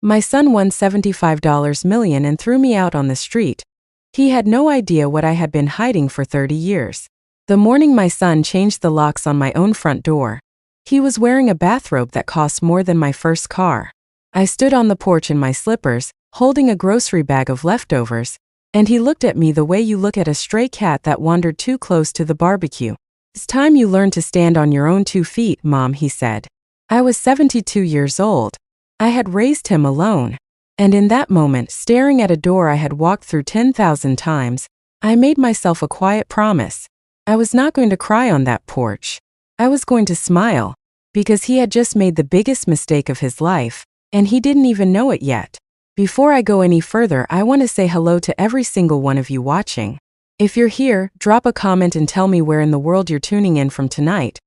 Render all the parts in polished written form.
My son won $75 million and threw me out on the street. He had no idea what I had been hiding for 30 years. The morning my son changed the locks on my own front door, he was wearing a bathrobe that cost more than my first car. I stood on the porch in my slippers, holding a grocery bag of leftovers, and he looked at me the way you look at a stray cat that wandered too close to the barbecue. "It's time you learn to stand on your own 2 feet, Mom," he said. I was 72 years old. I had raised him alone. And in that moment, staring at a door I had walked through 10,000 times, I made myself a quiet promise. I was not going to cry on that porch. I was going to smile, because he had just made the biggest mistake of his life, and he didn't even know it yet. Before I go any further, I want to say hello to every single one of you watching. If you're here, drop a comment and tell me where in the world you're tuning in from tonight.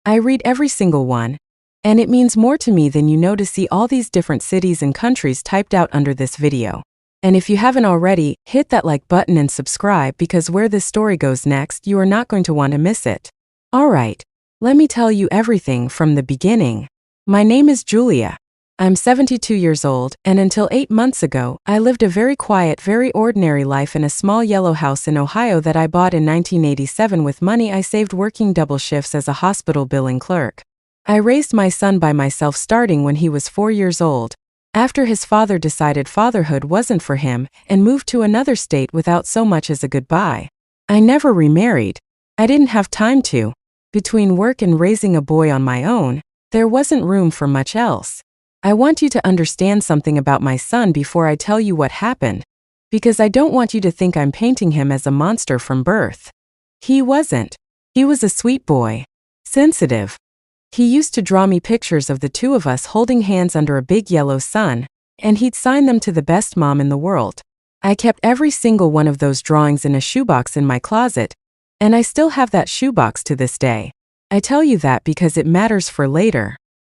I read every single one, and it means more to me than you know to see all these different cities and countries typed out under this video. And if you haven't already, hit that like button and subscribe, because where this story goes next, you are not going to want to miss it. Alright, let me tell you everything from the beginning. My name is Julia. I'm 72 years old, and until 8 months ago, I lived a very quiet, very ordinary life in a small yellow house in Ohio that I bought in 1987 with money I saved working double shifts as a hospital billing clerk. I raised my son by myself starting when he was 4 years old, after his father decided fatherhood wasn't for him and moved to another state without so much as a goodbye. I never remarried. I didn't have time to. Between work and raising a boy on my own, there wasn't room for much else. I want you to understand something about my son before I tell you what happened, because I don't want you to think I'm painting him as a monster from birth. He wasn't. He was a sweet boy. Sensitive. He used to draw me pictures of the two of us holding hands under a big yellow sun, and he'd sign them to the best mom in the world. I kept every single one of those drawings in a shoebox in my closet, and I still have that shoebox to this day. I tell you that because it matters for later.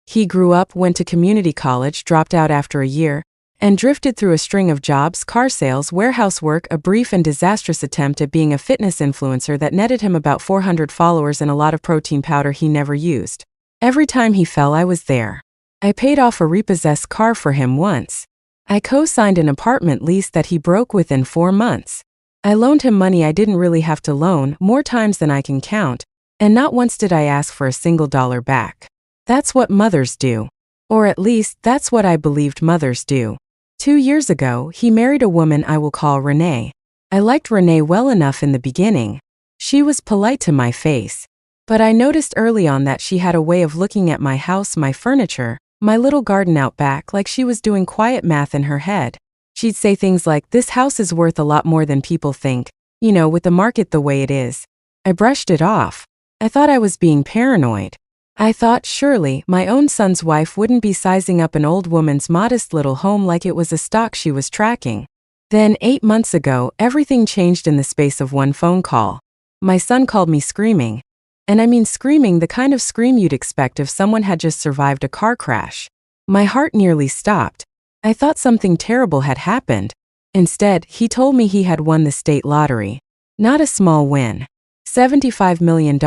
He grew up, went to community college, dropped out after a year, and drifted through a string of jobs, car sales, warehouse work, a brief and disastrous attempt at being a fitness influencer that netted him about 400 followers and a lot of protein powder he never used. Every time he fell, I was there. I paid off a repossessed car for him once. I co-signed an apartment lease that he broke within 4 months. I loaned him money I didn't really have to loan, more times than I can count, and not once did I ask for a single dollar back. That's what mothers do. Or at least, that's what I believed mothers do. 2 years ago, he married a woman I will call Renee. I liked Renee well enough in the beginning. She was polite to my face. But I noticed early on that she had a way of looking at my house, my furniture, my little garden out back, like she was doing quiet math in her head. She'd say things like, "This house is worth a lot more than people think, you know, with the market the way it is." I brushed it off. I thought I was being paranoid. I thought, surely, my own son's wife wouldn't be sizing up an old woman's modest little home like it was a stock she was tracking. Then, 8 months ago, everything changed in the space of one phone call. My son called me screaming. And I mean screaming, the kind of scream you'd expect if someone had just survived a car crash. My heart nearly stopped. I thought something terrible had happened. Instead, he told me he had won the state lottery. Not a small win. $75 million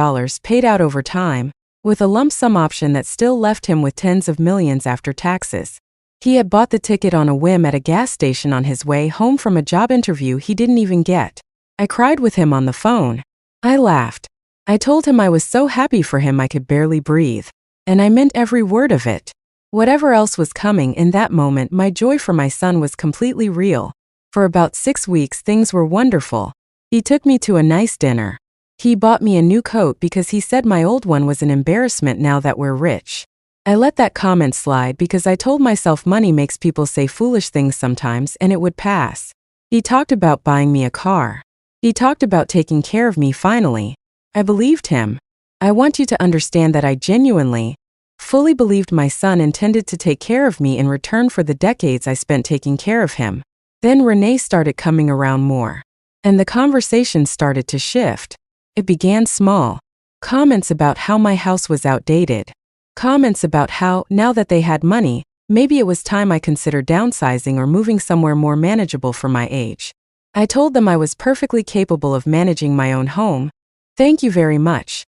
paid out over time, with a lump sum option that still left him with tens of millions after taxes. He had bought the ticket on a whim at a gas station on his way home from a job interview he didn't even get. I cried with him on the phone. I laughed. I told him I was so happy for him I could barely breathe. And I meant every word of it. Whatever else was coming in that moment, my joy for my son was completely real. For about 6 weeks, things were wonderful. He took me to a nice dinner. He bought me a new coat because he said my old one was an embarrassment now that we're rich. I let that comment slide because I told myself money makes people say foolish things sometimes, and it would pass. He talked about buying me a car. He talked about taking care of me finally. I believed him. I want you to understand that I genuinely, fully believed my son intended to take care of me in return for the decades I spent taking care of him. Then Renee started coming around more. And the conversation started to shift. It began small. Comments about how my house was outdated. Comments about how, now that they had money, maybe it was time I consider downsizing or moving somewhere more manageable for my age. I told them I was perfectly capable of managing my own home. Thank you very much.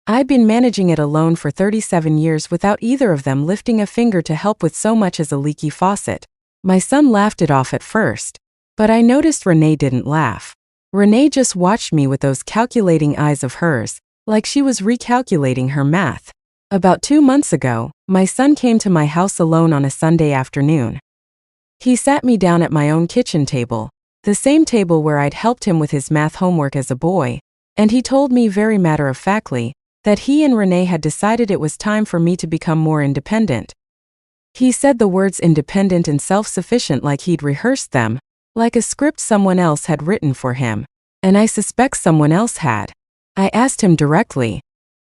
I'd been managing it alone for 37 years without either of them lifting a finger to help with so much as a leaky faucet. My son laughed it off at first, but I noticed Renee didn't laugh. Renee just watched me with those calculating eyes of hers, like she was recalculating her math. About 2 months ago, my son came to my house alone on a Sunday afternoon. He sat me down at my own kitchen table, the same table where I'd helped him with his math homework as a boy, and he told me very matter-of-factly that he and Renee had decided it was time for me to become more independent. He said the words independent and self-sufficient like he'd rehearsed them, like a script someone else had written for him, and I suspect someone else had. I asked him directly,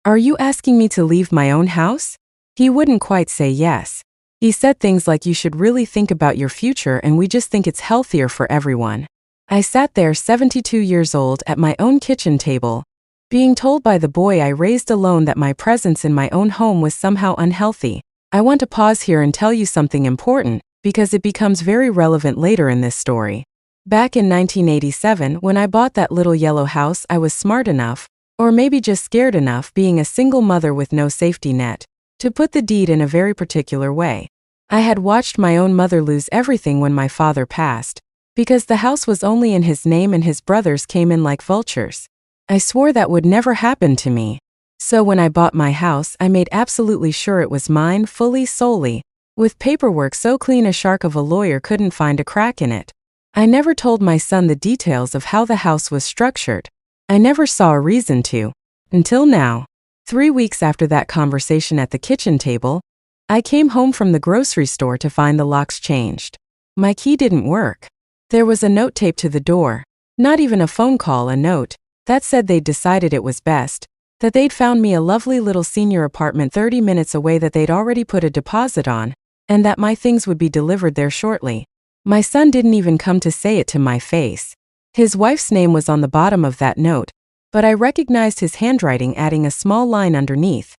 "Are you asking me to leave my own house?" He wouldn't quite say yes. He said things like, "You should really think about your future and we just think it's healthier for everyone." I sat there 72 years old at my own kitchen table, being told by the boy I raised alone that my presence in my own home was somehow unhealthy. I want to pause here and tell you something important, because it becomes very relevant later in this story. Back in 1987, when I bought that little yellow house, I was smart enough, or maybe just scared enough, being a single mother with no safety net, to put the deed in a very particular way. I had watched my own mother lose everything when my father passed, because the house was only in his name and his brothers came in like vultures. I swore that would never happen to me. So when I bought my house, I made absolutely sure it was mine, fully, solely, with paperwork so clean a shark of a lawyer couldn't find a crack in it. I never told my son the details of how the house was structured. I never saw a reason to. Until now. 3 weeks after that conversation at the kitchen table, I came home from the grocery store to find the locks changed. My key didn't work. There was a note taped to the door, not even a phone call, a note that said they'd decided it was best, that they'd found me a lovely little senior apartment 30 minutes away that they'd already put a deposit on, and that my things would be delivered there shortly. My son didn't even come to say it to my face. His wife's name was on the bottom of that note, but I recognized his handwriting, adding a small line underneath.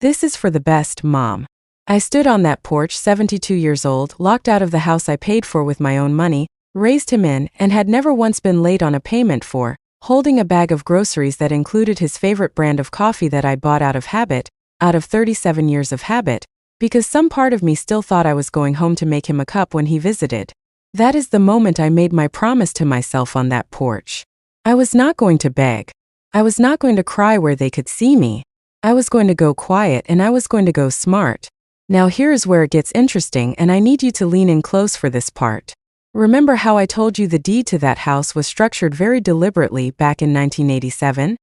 "This is for the best, Mom." I stood on that porch, 72 years old, locked out of the house I paid for with my own money, raised him in, and had never once been late on a payment for, holding a bag of groceries that included his favorite brand of coffee that I'd bought out of habit, out of 37 years of habit, because some part of me still thought I was going home to make him a cup when he visited. That is the moment I made my promise to myself on that porch. I was not going to beg. I was not going to cry where they could see me. I was going to go quiet, and I was going to go smart. Now here is where it gets interesting, and I need you to lean in close for this part. Remember how I told you the deed to that house was structured very deliberately back in 1987?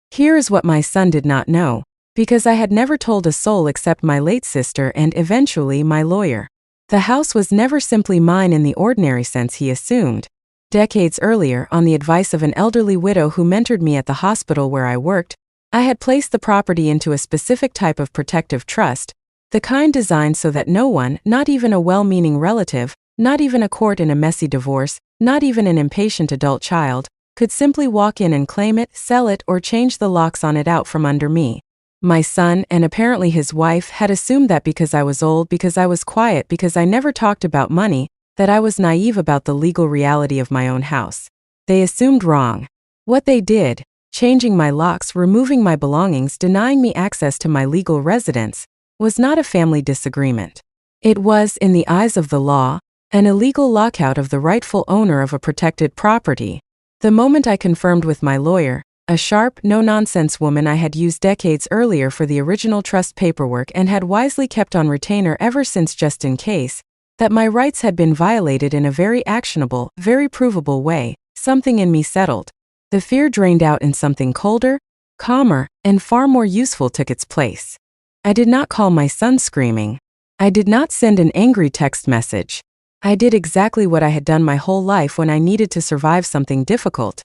Here is what my son did not know, because I had never told a soul except my late sister and eventually my lawyer. The house was never simply mine in the ordinary sense he assumed. Decades earlier, on the advice of an elderly widow who mentored me at the hospital where I worked, I had placed the property into a specific type of protective trust, the kind designed so that no one, not even a well-meaning relative, not even a court in a messy divorce, not even an impatient adult child, could simply walk in and claim it, sell it, or change the locks on it out from under me. My son, and apparently his wife, had assumed that because I was old, because I was quiet, because I never talked about money, that I was naive about the legal reality of my own house. They assumed wrong. What they did, changing my locks, removing my belongings, denying me access to my legal residence, was not a family disagreement. It was, in the eyes of the law, an illegal lockout of the rightful owner of a protected property. The moment I confirmed with my lawyer, a sharp, no-nonsense woman I had used decades earlier for the original trust paperwork and had wisely kept on retainer ever since just in case, that my rights had been violated in a very actionable, very provable way, something in me settled. The fear drained out and something colder, calmer, and far more useful took its place. I did not call my son screaming. I did not send an angry text message. I did exactly what I had done my whole life when I needed to survive something difficult.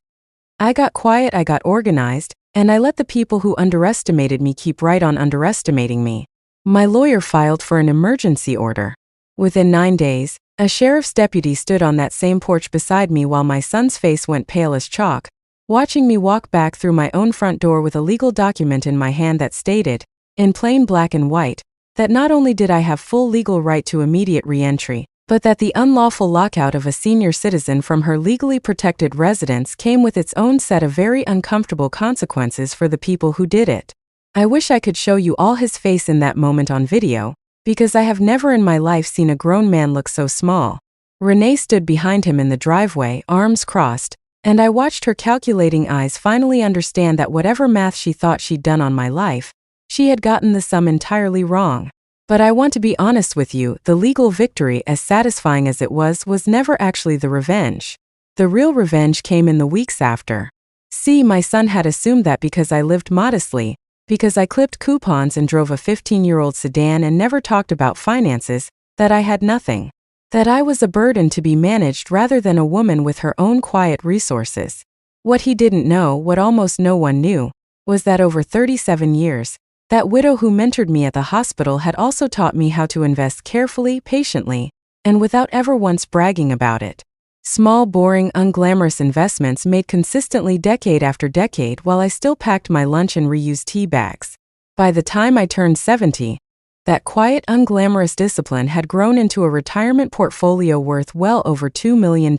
I got quiet, I got organized, and I let the people who underestimated me keep right on underestimating me. My lawyer filed for an emergency order. Within 9 days, a sheriff's deputy stood on that same porch beside me while my son's face went pale as chalk, watching me walk back through my own front door with a legal document in my hand that stated, in plain black and white, that not only did I have full legal right to immediate re-entry, but that the unlawful lockout of a senior citizen from her legally protected residence came with its own set of very uncomfortable consequences for the people who did it. I wish I could show you all his face in that moment on video, because I have never in my life seen a grown man look so small. Renee stood behind him in the driveway, arms crossed, and I watched her calculating eyes finally understand that whatever math she thought she'd done on my life, she had gotten the sum entirely wrong. But I want to be honest with you, the legal victory, as satisfying as it was never actually the revenge. The real revenge came in the weeks after. See, my son had assumed that because I lived modestly, because I clipped coupons and drove a 15-year-old sedan and never talked about finances, that I had nothing. That I was a burden to be managed rather than a woman with her own quiet resources. What he didn't know, what almost no one knew, was that over 37 years, that widow who mentored me at the hospital had also taught me how to invest carefully, patiently, and without ever once bragging about it. Small, boring, unglamorous investments made consistently decade after decade while I still packed my lunch and reused tea bags. By the time I turned 70, that quiet, unglamorous discipline had grown into a retirement portfolio worth well over $2 million.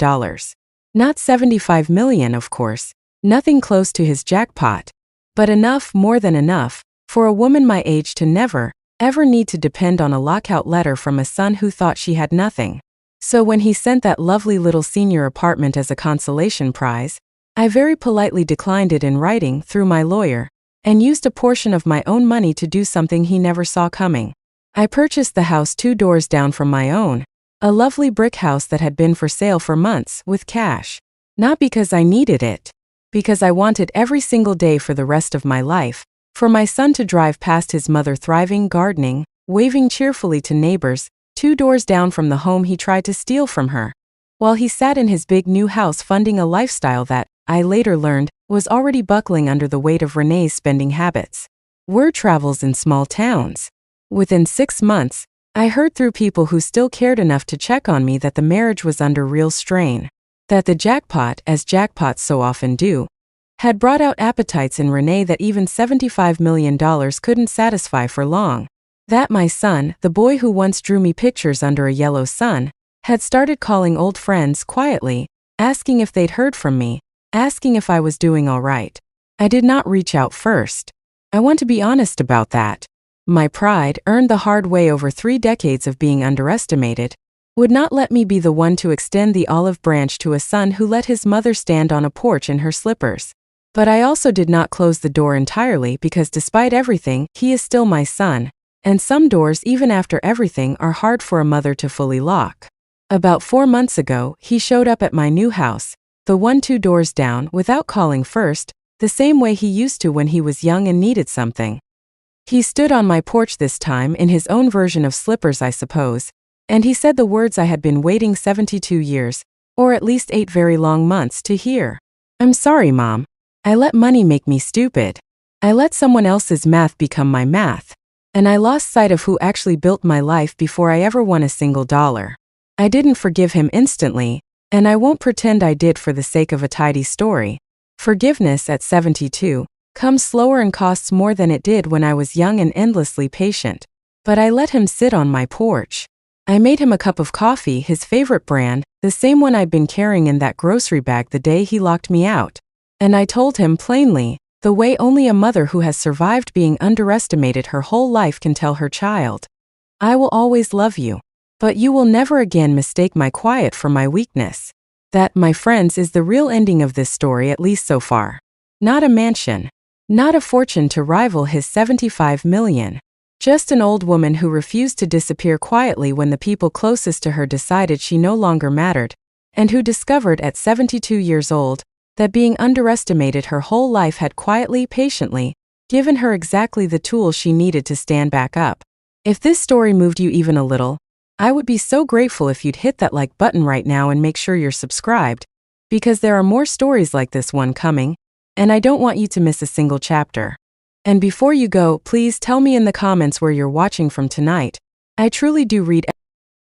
Not $75 million, of course, nothing close to his jackpot, but enough, more than enough, for a woman my age to never, ever need to depend on a lockout letter from a son who thought she had nothing. So when he sent that lovely little senior apartment as a consolation prize, I very politely declined it in writing through my lawyer, and used a portion of my own money to do something he never saw coming. I purchased the house 2 doors down from my own, a lovely brick house that had been for sale for months, with cash. Not because I needed it, because I wanted every single day for the rest of my life, for my son to drive past his mother thriving, gardening, waving cheerfully to neighbors, 2 doors down from the home he tried to steal from her, while he sat in his big new house funding a lifestyle that, I later learned, was already buckling under the weight of Renee's spending habits. Word travels in small towns. Within 6 months, I heard through people who still cared enough to check on me that the marriage was under real strain. That the jackpot, as jackpots so often do, had brought out appetites in Renee that even $75 million couldn't satisfy for long. That my son, the boy who once drew me pictures under a yellow sun, had started calling old friends quietly, asking if they'd heard from me, asking if I was doing all right. I did not reach out first. I want to be honest about that. My pride, earned the hard way over 3 decades of being underestimated, would not let me be the one to extend the olive branch to a son who let his mother stand on a porch in her slippers. But I also did not close the door entirely because despite everything, he is still my son, and some doors even after everything are hard for a mother to fully lock. About 4 months ago, he showed up at my new house, the one 2 doors down, without calling first, the same way he used to when he was young and needed something. He stood on my porch this time in his own version of slippers, I suppose, and he said the words I had been waiting 72 years, or at least 8 very long months, to hear. I'm sorry, Mom. I let money make me stupid. I let someone else's math become my math, and I lost sight of who actually built my life before I ever won a single dollar. I didn't forgive him instantly, and I won't pretend I did for the sake of a tidy story. Forgiveness at 72 comes slower and costs more than it did when I was young and endlessly patient. But I let him sit on my porch. I made him a cup of coffee, his favorite brand, the same one I'd been carrying in that grocery bag the day he locked me out. And I told him plainly, the way only a mother who has survived being underestimated her whole life can tell her child. I will always love you. But you will never again mistake my quiet for my weakness. That, my friends, is the real ending of this story, at least so far. Not a mansion. Not a fortune to rival his $75 million. Just an old woman who refused to disappear quietly when the people closest to her decided she no longer mattered, and who discovered at 72 years old that being underestimated her whole life had quietly, patiently, given her exactly the tools she needed to stand back up. If this story moved you even a little, I would be so grateful if you'd hit that like button right now and make sure you're subscribed, because there are more stories like this one coming, and I don't want you to miss a single chapter. And before you go, please tell me in the comments where you're watching from tonight. I truly do read